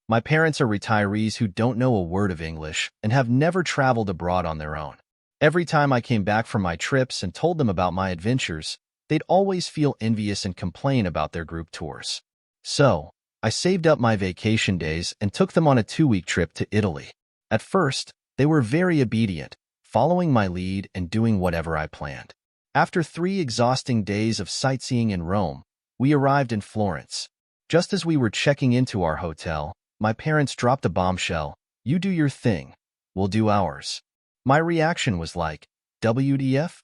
My parents are retirees who don't know a word of English and have never traveled abroad on their own. Every time I came back from my trips and told them about my adventures, they'd always feel envious and complain about their group tours. So, I saved up my vacation days and took them on a 2-week trip to Italy. At first, they were very obedient, following my lead and doing whatever I planned. After 3 exhausting days of sightseeing in Rome, we arrived in Florence. Just as we were checking into our hotel, my parents dropped a bombshell. "You do your thing, we'll do ours." My reaction was like, WTF?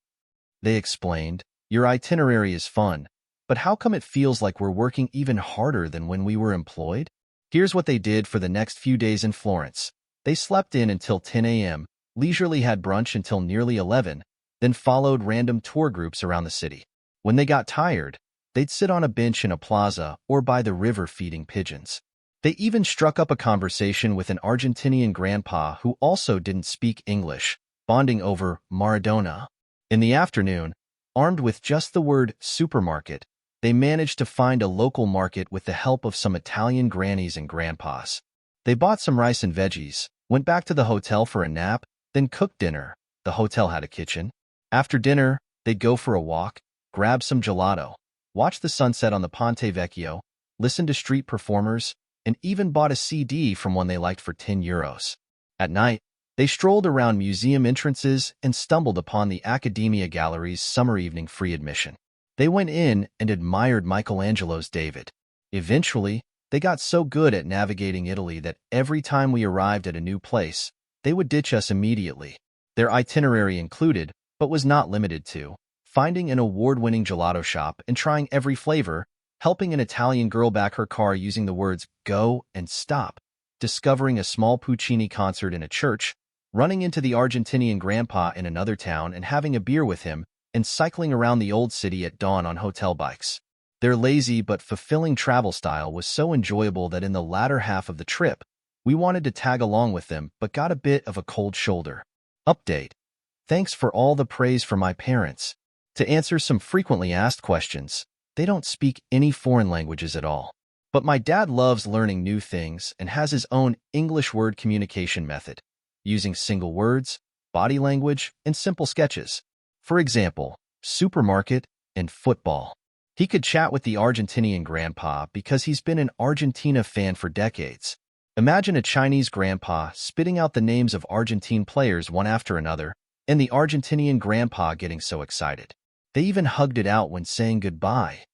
They explained, "Your itinerary is fun, but how come it feels like we're working even harder than when we were employed?" Here's what they did for the next few days in Florence. They slept in until 10 a.m., leisurely had brunch until nearly 11, then followed random tour groups around the city. When they got tired, they'd sit on a bench in a plaza or by the river feeding pigeons. They even struck up a conversation with an Argentinian grandpa who also didn't speak English, bonding over Maradona. In the afternoon, armed with just the word supermarket, they managed to find a local market with the help of some Italian grannies and grandpas. They bought some rice and veggies, went back to the hotel for a nap, then cooked dinner. The hotel had a kitchen. After dinner, they'd go for a walk, grab some gelato, watch the sunset on the Ponte Vecchio, listen to street performers, and even bought a CD from one they liked for €10. At night, they strolled around museum entrances and stumbled upon the Accademia Gallery's summer evening free admission. They went in and admired Michelangelo's David. Eventually, they got so good at navigating Italy that every time we arrived at a new place, they would ditch us immediately. Their itinerary included, but was not limited to, finding an award-winning gelato shop and trying every flavor, helping an Italian girl back her car using the words "go" and "stop," discovering a small Puccini concert in a church, running into the Argentinian grandpa in another town and having a beer with him, and cycling around the old city at dawn on hotel bikes. Their lazy but fulfilling travel style was so enjoyable that in the latter half of the trip, we wanted to tag along with them but got a bit of a cold shoulder. Update. Thanks for all the praise from my parents. To answer some frequently asked questions, they don't speak any foreign languages at all. But my dad loves learning new things and has his own English word communication method, using single words, body language, and simple sketches. For example, supermarket and football. He could chat with the Argentinian grandpa because he's been an Argentina fan for decades. Imagine a Chinese grandpa spitting out the names of Argentine players one after another, and the Argentinian grandpa getting so excited. They even hugged it out when saying goodbye.